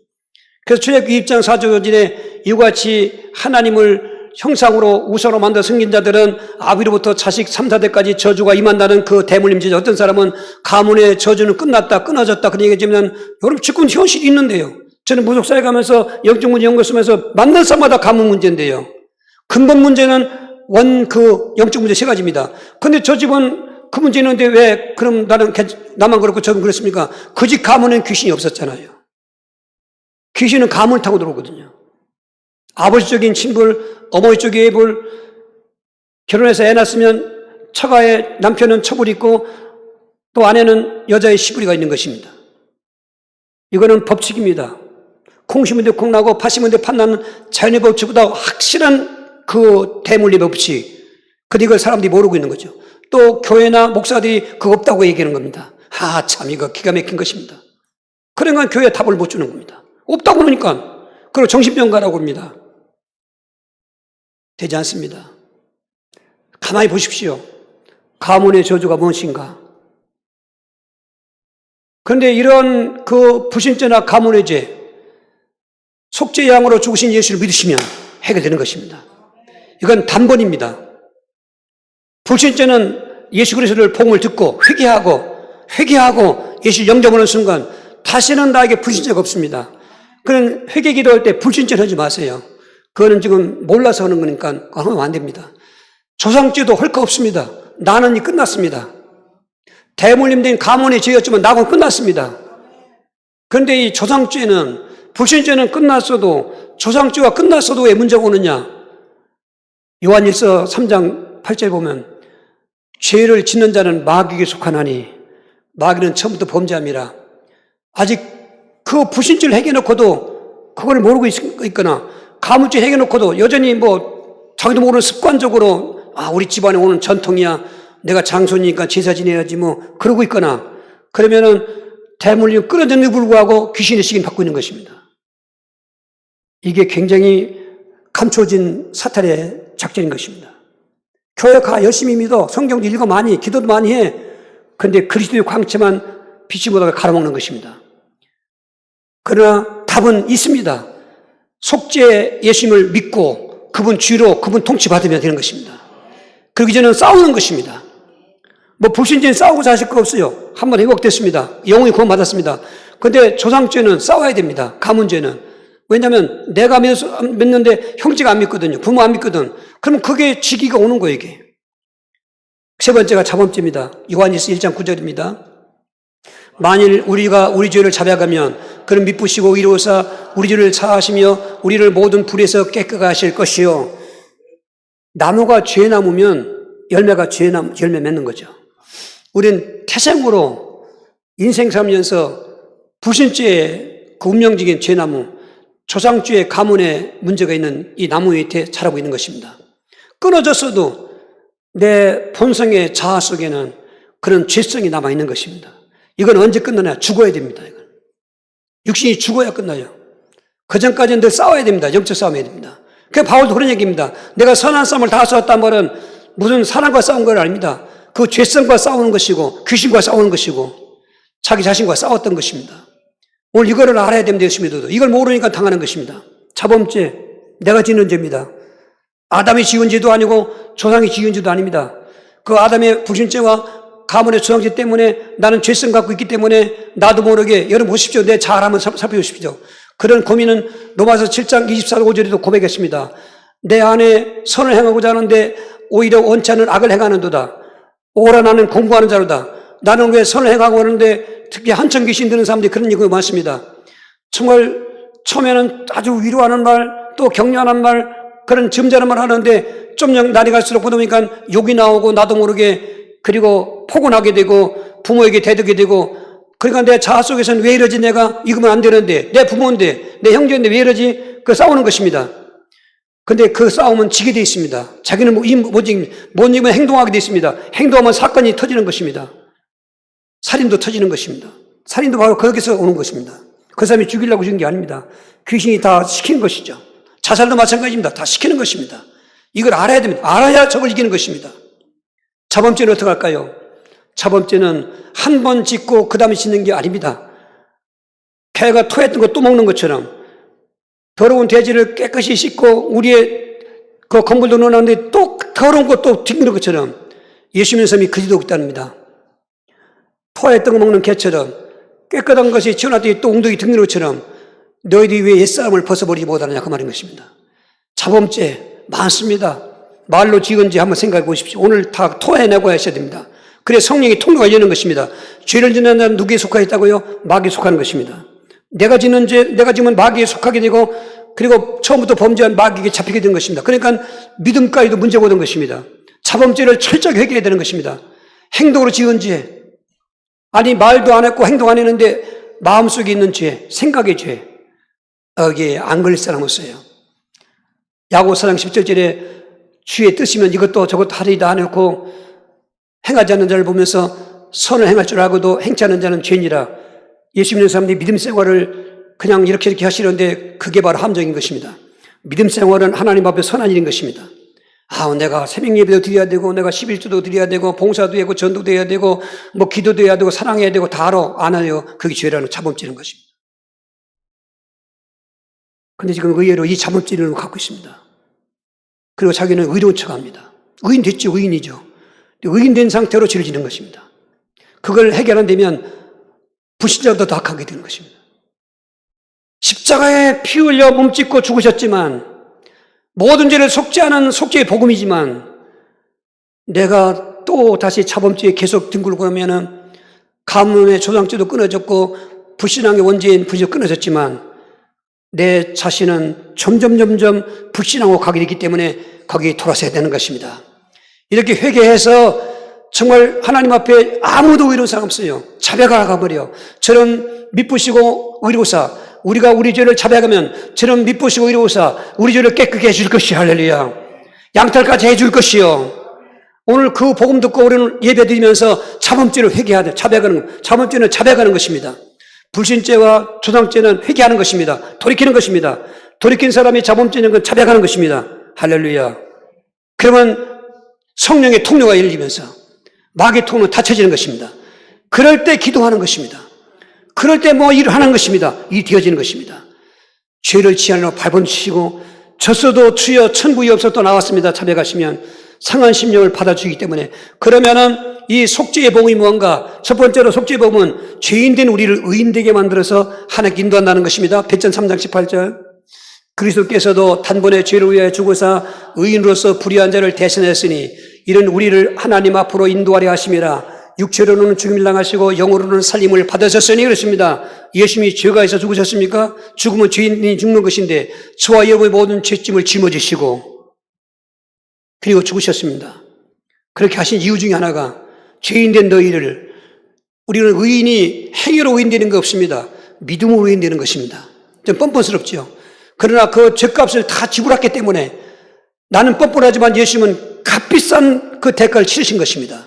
그래서 출애굽기 2장 4절에 이와 같이 하나님을 형상으로 우상으로 만든 승진자들은 아비로부터 자식 3, 4대까지 저주가 임한다는 그 대물림죄죠. 어떤 사람은 가문의 저주는 끝났다 끊어졌다 그런 얘기하지만 여러분 지금 현실이 있는데요. 저는 무속사에 가면서 영적 문제 연구 쓰면서 만난 사람마다 가문 문제인데요. 근본 문제는 영적 문제 세 가지입니다. 근데 저 집은 그 문제 있는데 왜 그럼 나만 그렇고 저는 그렇습니까? 그 집 가문엔 귀신이 없었잖아요. 귀신은 가문을 타고 들어오거든요. 아버지 쪽인 친불, 어머니 쪽의 애불, 결혼해서 애 낳았으면 처가에 남편은 처불이 있고 또 아내는 여자의 시부리가 있는 것입니다. 이거는 법칙입니다. 콩 심은 데 콩 나고 팥 심은 데 팥 나는 자연의 법칙보다 확실한 그 대물림의 법칙. 근데 이걸 사람들이 모르고 있는 거죠. 또 교회나 목사들이 그거 없다고 얘기하는 겁니다. 참 이거 기가 막힌 것입니다. 그러니까 교회에 답을 못 주는 겁니다. 없다고 그러니까 그리고 정신병가라고 합니다. 되지 않습니다. 가만히 보십시오. 가문의 저주가 무엇인가? 그런데 이런 그 불신죄나 가문의 죄, 속죄 양으로 죽으신 예수를 믿으시면 해결되는 것입니다. 이건 단번입니다. 불신죄는 예수 그리스도를 복음을 듣고 회개하고 예수 영접하는 순간 다시는 나에게 불신죄가 없습니다. 그런 회개 기도할 때 불신죄를 하지 마세요. 그거는 지금 몰라서 하는 거니까 하면 안 됩니다. 조상죄도 할 거 없습니다. 나는이 끝났습니다. 대물림된 가문이 지었지만 낙은 끝났습니다. 그런데 이 조상죄는, 불신죄는 끝났어도, 조상죄가 끝났어도 왜 문제가 오느냐? 요한일서 3장 8절 보면 죄를 짓는 자는 마귀에게 속하나니 마귀는 처음부터 범죄함이라. 아직 그 불신죄를 해결해놓고도 그걸 모르고 있거나 가문죄 해결해놓고도 여전히 자기도 모르는 습관적으로 우리 집안에 오는 전통이야, 내가 장손이니까 제사 지내야지 그러고 있거나, 그러면은 대물림 끊어졌는데 불구하고 귀신의 시기를 받고 있는 것입니다. 이게 굉장히 감춰진 사탄의 작전인 것입니다. 교회 가 열심히 믿어, 성경도 읽어 많이, 기도도 많이 해. 그런데 그리스도의 광채만 빛이 보다가 갈아먹는 것입니다. 그러나 답은 있습니다. 속죄 예수님을 믿고 그분 주로 그분 통치받으면 되는 것입니다. 그러기 전에는 싸우는 것입니다. 불신죄는 싸우고 자실 거 없어요. 한번 회복됐습니다. 영혼이 구원받았습니다. 그런데 조상죄는 싸워야 됩니다. 가문죄는. 왜냐하면 내가 믿는데 형제가 안 믿거든요. 부모 안 믿거든. 그럼 그게 지기가 오는 거예요, 이게. 세 번째가 자범죄입니다. 요한일서 1장 9절입니다. 만일 우리가 우리 죄를 자백하면 그는 미쁘시고 의로우사 우리 죄를 사하시며 우리를 모든 불에서 깨끗하게 하실 것이요. 나무가 죄나무면 열매가 열매 맺는 거죠. 우리는 태생으로 인생 살면서 불신죄의 그 운명적인 죄나무, 조상죄의 가문에 문제가 있는 이 나무 밑에 자라고 있는 것입니다. 끊어졌어도 내 본성의 자아 속에는 그런 죄성이 남아있는 것입니다. 이건 언제 끝나냐? 죽어야 됩니다. 이건. 육신이 죽어야 끝나요. 그 전까지는 늘 싸워야 됩니다. 영적 싸움해야 됩니다. 그 바울도 그런 얘기입니다. 내가 선한 싸움을 다 싸웠단 말은 무슨 사람과 싸운 건 아닙니다. 그 죄성과 싸우는 것이고 귀신과 싸우는 것이고 자기 자신과 싸웠던 것입니다. 오늘 이거를 알아야 됩니다. 예수님도. 이걸 모르니까 당하는 것입니다. 자범죄, 내가 짓는 죄입니다. 아담이 지은 죄도 아니고 조상이 지은 죄도 아닙니다. 그 아담의 불신죄와 가문의 조상죄 때문에 나는 죄성 갖고 있기 때문에 나도 모르게, 여러분 보십시오. 내 자아를 한번 살펴보십시오. 그런 고민은 로마서 7장 24절 5절에도 고백했습니다. 내 안에 선을 행하고자 하는데 오히려 원치 않는 악을 행하는도다. 오라 나는 공부하는 자로다. 나는 왜 선을 행하고 하는데 특히 한천 귀신 드는 사람들이 그런 얘기가 많습니다. 정말 처음에는 아주 위로하는 말, 또 격려하는 말, 그런 점잖은 말 하는데 좀 날이 갈수록 보다 보니까 욕이 나오고 나도 모르게, 그리고 포근하게 되고 부모에게 대들게 되고, 그러니까 내 자아 속에서는 왜 이러지, 내가 이거면 안 되는데, 내 부모인데 내 형제인데 왜 이러지, 그 싸우는 것입니다. 근데 그 싸움은 지게 되어 있습니다. 자기는 못 이기면 행동하게 되어 있습니다. 행동하면 사건이 터지는 것입니다. 살인도 터지는 것입니다. 살인도 바로 거기서 오는 것입니다. 그 사람이 죽이려고 죽인 게 아닙니다. 귀신이 다 시킨 것이죠. 자살도 마찬가지입니다. 다 시키는 것입니다. 이걸 알아야 됩니다. 알아야 적을 이기는 것입니다. 자범죄는 어떻게 할까요? 자범죄는 한 번 짓고 그 다음에 짓는 게 아닙니다. 개가 토했던 거 또 먹는 것처럼 더러운 돼지를 깨끗이 씻고 우리의 그 건물도 넣어놨는데 또 더러운 거 또 튕기는 것처럼 예수님의 삶이 그지도 없답니다. 토했던 거 먹는 개처럼 깨끗한 것이 치워놨더니 또 웅덩이 튕기는 것처럼 너희들이 왜 옛사람을 벗어버리지 못하느냐, 그 말인 것입니다. 자범죄 많습니다. 말로 지은 죄 한번 생각해 보십시오. 오늘 다 토해내고 하셔야 됩니다. 그래 성령이 통로가 열리는 것입니다. 죄를 짓는 자는 누구에 속하였다고요? 마귀에 속하는 것입니다. 내가 짓는 죄, 내가 지면 마귀에 속하게 되고, 그리고 처음부터 범죄한 마귀에게 잡히게 되는 것입니다. 그러니까 믿음까지도 문제가 오는 것입니다. 자범죄를 철저하게 해결해야 되는 것입니다. 행동으로 지은 죄, 아니 말도 안 했고 행동 안 했는데 마음속에 있는 죄, 생각의 죄, 여기에 안 걸릴 사람 없어요. 야고보서 4장 17절에 주의 뜻이면 이것도 저것도 하리다 안 했고 행하지 않는 자를 보면서 선을 행할 줄 알고도 행치 않는 자는 죄니라. 예수 믿는 사람들이 믿음 생활을 그냥 이렇게 하시는데 그게 바로 함정인 것입니다. 믿음 생활은 하나님 앞에 선한 일인 것입니다. 내가 새벽 예배도 드려야 되고, 내가 11조도 드려야 되고, 봉사도 하고, 전도도 해야 되고, 기도도 해야 되고, 사랑해야 되고, 다 알아. 안 해요. 그게 죄라는 자범죄는 것입니다. 근데 지금 의외로 이 자범죄를 갖고 있습니다. 그리고 자기는 의로운 척 합니다. 의인 됐죠. 의인이죠. 의인된 상태로 죄를 지는 것입니다. 그걸 해결 안 되면 불신자보다 더 악하게 되는 것입니다. 십자가에 피 흘려 몸짓고 죽으셨지만 모든 죄를 속죄하는 속죄의 복음이지만 내가 또 다시 자범죄에 계속 뒹굴고 하면은 가문의 조상죄도 끊어졌고 불신앙의 원죄인 불신도 끊어졌지만 내 자신은 점점 불신하고 가게 되기 때문에 거기에 돌아서야 되는 것입니다. 이렇게 회개해서 정말 하나님 앞에 아무도 의로운 사람 없어요. 자백하러 가버려. 저는 미쁘시고 의로우사, 우리가 우리 죄를 자백하면 저는 미쁘시고 의로우사 우리 죄를 깨끗게 해줄 것이요. 할렐루야. 양털까지 해줄 것이요. 오늘 그 복음 듣고 우리는 예배드리면서 자범죄를 회개해야 돼. 자범죄는 자백하는 것입니다. 불신죄와 조상죄는 회개하는 것입니다. 돌이키는 것입니다. 돌이킨 사람이 자범죄는 건 자백하는 것입니다. 할렐루야. 그러면 성령의 통로가 열리면서 마귀의 통로는 닫혀지는 것입니다. 그럴 때 기도하는 것입니다. 그럴 때 뭐 일을 하는 것입니다. 일이 되어지는 것입니다. 죄를 지하려고 발버둥치시고 졌어도 주여 천국이 없어도 나왔습니다. 자백하시면 상한 심령을 받아주기 때문에 그러면은 이 속죄의 복음이 무언가? 첫 번째로 속죄의 복음은 죄인된 우리를 의인되게 만들어서 하나님께 인도한다는 것입니다. 베드로 3장 18절 그리스도께서도 단번에 죄를 위하여 죽으사 의인으로서 불의한 자를 대신하였으니 이런 우리를 하나님 앞으로 인도하려 하심이라. 육체로는 죽임을 당하시고 영으로는 살림을 받으셨으니 그렇습니다. 예수님이 죄가 있어 죽으셨습니까? 죽으면 죄인이 죽는 것인데 저와 여러분의 모든 죄짐을 짊어지시고 그리고 죽으셨습니다. 그렇게 하신 이유 중에 하나가 죄인된 너희를, 우리는 의인이 행위로 의인되는 거 없습니다. 믿음으로 의인되는 것입니다. 좀 뻔뻔스럽죠. 그러나 그 죄값을 다 지불했기 때문에 나는 뻔뻔하지만 예수님은 값비싼 그 대가를 치르신 것입니다.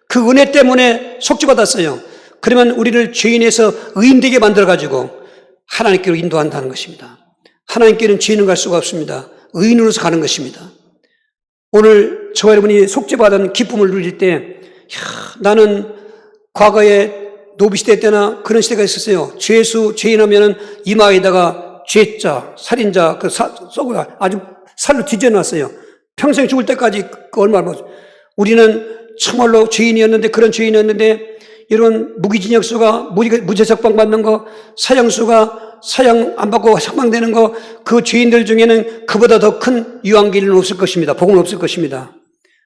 그 은혜 때문에 속죄받았어요. 그러면 우리를 죄인에서 의인되게 만들어가지고 하나님께로 인도한다는 것입니다. 하나님께는 죄인은 갈 수가 없습니다. 의인으로서 가는 것입니다. 오늘 저와 여러분이 속죄받은 기쁨을 누릴 때 나는 과거에 노비시대 때나 그런 시대가 있었어요. 죄인 하면은 이마에다가 죄자, 살인자, 썩고 아주 살로 뒤져놨어요. 평생 죽을 때까지 얼마나. 우리는 정말로 죄인이었는데, 그런 죄인이었는데, 이런 무기징역수가 무죄석방 받는 거, 사형수가 사형 안 받고 석방되는 거, 그 죄인들 중에는 그보다 더 큰 유황기는 없을 것입니다. 복음은 없을 것입니다.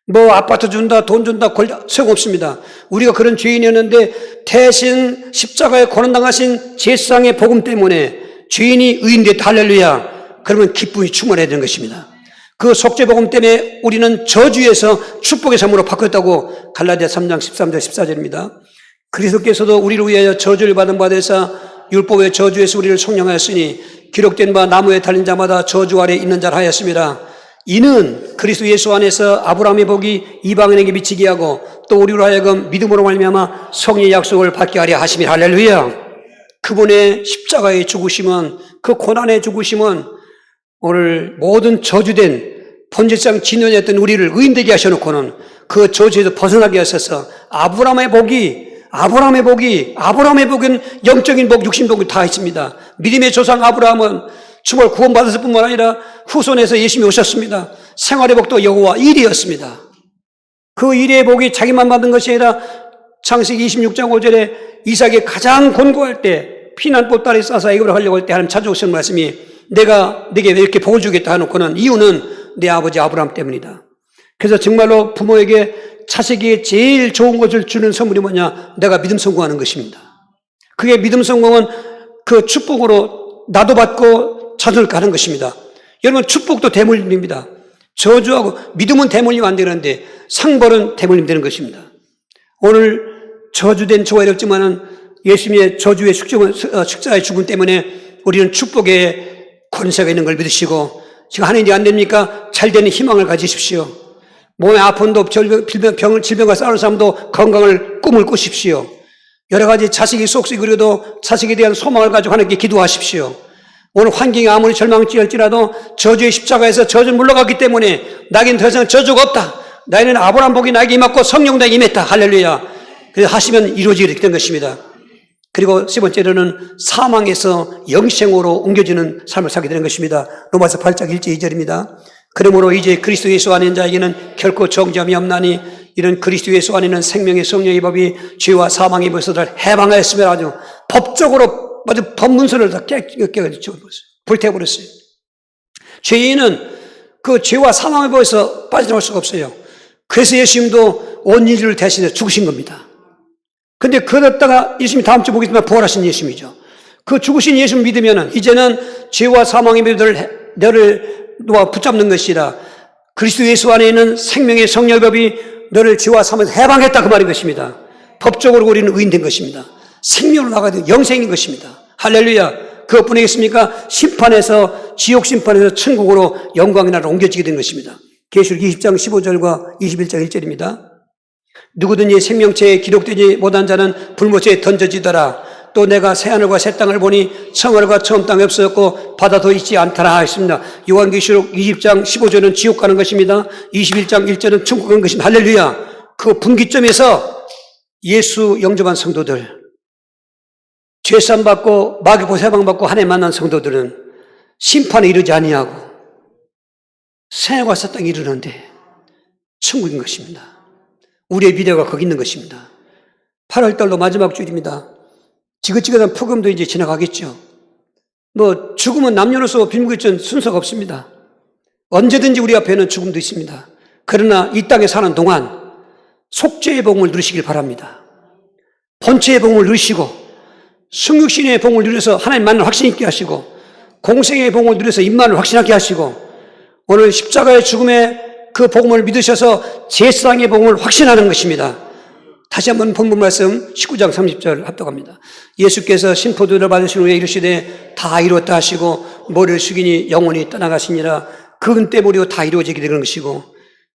뭐 아파트 준다, 돈 준다, 소용 없습니다. 우리가 그런 죄인이었는데 대신 십자가에 고난당하신 제사장의 복음 때문에 죄인이 의인됐다. 할렐루야. 그러면 기쁨이 충만해야 되는 것입니다. 그 속죄복음 때문에 우리는 저주에서 축복의 삶으로 바뀌었다고 갈라디아 3장 13절 14절입니다. 그리스도께서도 우리를 위하여 저주를 받은 바 되사 율법의 저주에서 우리를 속량하였으니 기록된 바 나무에 달린 자마다 저주 아래 있는 자라 하였습니다. 이는 그리스도 예수 안에서 아브라함의 복이 이방인에게 미치게 하고 또 우리로 하여금 믿음으로 말미암아 성의 약속을 받게 하려 하심이라. 할렐루야. 그분의 십자가의 죽으심은, 그 고난의 죽으심은 오늘 모든 저주된 본질상 진원이었던 우리를 의인되게 하셔놓고는 그 저주에서 벗어나게 하셔서 아브라함의 복은 영적인 복, 육신 복이 다 있습니다. 믿음의 조상 아브라함은 정말 구원받았을 뿐만 아니라 후손에서 예수님이 오셨습니다. 생활의 복도 여호와 일이었습니다. 그 일의 복이 자기만 받은 것이 아니라 창세기 26장 5절에 이삭이 가장 곤고할 때 피난 보따리 싸서 애굽으로 가려고 할 때 하나님 찾아오신 말씀이 내가 네게 왜 이렇게 복을 주겠다 해놓고는 이유는 내 아버지 아브라함 때문이다. 그래서 정말로 부모에게 자식이 제일 좋은 것을 주는 선물이 뭐냐? 내가 믿음 성공하는 것입니다. 그게 믿음 성공은 그 축복으로 나도 받고 자손을 가는 것입니다. 여러분, 축복도 대물림입니다. 저주하고 믿음은 대물림 안 되는데 상벌은 대물림 되는 것입니다. 오늘 저주된 저와 이렇지만은 예수님의 저주의 십자가의 죽음 때문에 우리는 축복의 권세가 있는 걸 믿으시고, 지금 하는 일이 안 됩니까? 잘 되는 희망을 가지십시오. 몸에 아픈도 질병과 싸우는 사람도 건강을 꿈을 꾸십시오. 여러 가지 자식이 쏙쏙이 그려도 자식에 대한 소망을 가지고 하나님께 기도하십시오. 오늘 환경이 아무리 절망할지라도 저주의 십자가에서 저주는 물러갔기 때문에 나에게는 더 이상 저주가 없다. 나에게는 아브라함 복이 나에게 임했고 성령 나에게 임했다. 할렐루야. 그래서 하시면 이루어지게 된 것입니다. 그리고 세 번째로는 사망에서 영생으로 옮겨지는 삶을 살게 되는 것입니다. 로마서 8장 1절 2절입니다. 그러므로 이제 그리스도 예수 안에 있는 자에게는 결코 정죄함이 없나니 이런 그리스도 예수 안에 있는 생명의 성령의 법이 죄와 사망의 벌써를 해방하였으며 아주 법적으로 아주 법문서를 다 깨가지고 불태워버렸어요. 죄인은 그 죄와 사망의 법에서 빠져나올 수가 없어요. 그래서 예수님도 온 인류를 대신해 죽으신 겁니다. 근데 그러다가 예수님이 다음 주에 보겠지만 부활하신 예수님이죠. 그 죽으신 예수님 믿으면은 이제는 죄와 사망의 법을 너를 놓아 붙잡는 것이라 그리스도 예수 안에 있는 생명의 성령법이 너를 죄와 사망에서 해방했다 그 말인 것입니다. 법적으로 우리는 의인된 것입니다. 생명으로 나가야 영생인 것입니다. 할렐루야. 그것뿐이겠습니까? 심판에서 지옥 심판에서 천국으로 영광의 나라로 옮겨지게 된 것입니다. 계시록 20장 15절과 21장 1절입니다. 누구든지 생명체에 기록되지 못한 자는 불못에 던져지더라. 또 내가 새하늘과 새 땅을 보니 처음과 처음 땅이 없었고 바다도 있지 않더라 했습니다. 요한계시록 20장 15절은 지옥 가는 것입니다. 21장 1절은 천국 가는 것입니다. 할렐루야. 그 분기점에서 예수 영접한 성도들, 죄산 받고 마귀 세방 받고 하나님 만난 성도들은 심판에 이르지 아니하고 새하늘과 새 땅에 이르는데 천국인 것입니다. 우리의 미래가 거기 있는 것입니다. 8월달도 마지막 주일입니다. 지긋지긋한 폭염도 이제 지나가겠죠. 뭐 죽음은 남녀노소 빈부귀천 순서가 없습니다. 언제든지 우리 앞에는 죽음도 있습니다. 그러나 이 땅에 사는 동안 속죄의 복을 누리시길 바랍니다. 본체의 복을 누리시고 승육신의 복을 누려서 하나님 만날 확신 있게 하시고 공생의 복을 누려서 임만을 확신하게 하시고 오늘 십자가의 죽음의 그 복음을 믿으셔서 제사장의 복음을 확신하는 것입니다. 다시 한번 본문 말씀 19장 30절 합독합니다. 예수께서 신포도를 받으신 후에 이르시되 다 이루었다 하시고 머리를 숙이니 영원히 떠나가시니라. 그 은때 무리로 다 이루어지게 되는 것이고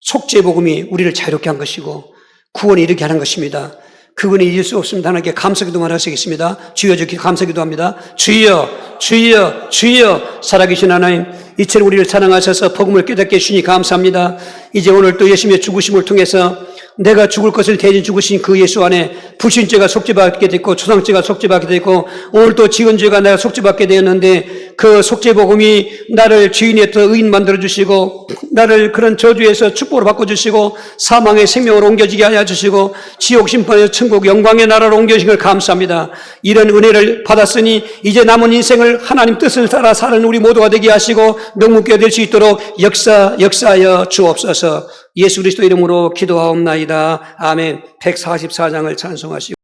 속죄의 복음이 우리를 자유롭게 한 것이고 구원에 이르게 하는 것입니다. 그분이 잊을 수 없습니다. 하나님께 감사기도만 하시겠습니다. 주여 저기 감사기도합니다. 주여 주여 주여 살아계신 하나님 이처럼 우리를 사랑하셔서 복음을 깨닫게 해주시니 감사합니다. 이제 오늘 또 예수님의 죽으심을 통해서 내가 죽을 것을 대신 죽으신 그 예수 안에 불신죄가 속죄받게 됐고 초상죄가 속죄받게 됐고 오늘 또 지은 죄가 내가 속죄받게 되었는데 그 속죄복음이 나를 죄인에서 의인 만들어주시고 나를 그런 저주에서 축복으로 바꿔주시고 사망의 생명으로 옮겨지게 하여 주시고 지옥 심판에서 천국 영광의 나라로 옮겨주신 걸 감사합니다. 이런 은혜를 받았으니 이제 남은 인생을 하나님 뜻을 따라 사는 우리 모두가 되게 하시고 명문교회 될 수 있도록 역사하여 주옵소서. 예수 그리스도 이름으로 기도하옵나이다. 아멘. 144장을 찬송하시고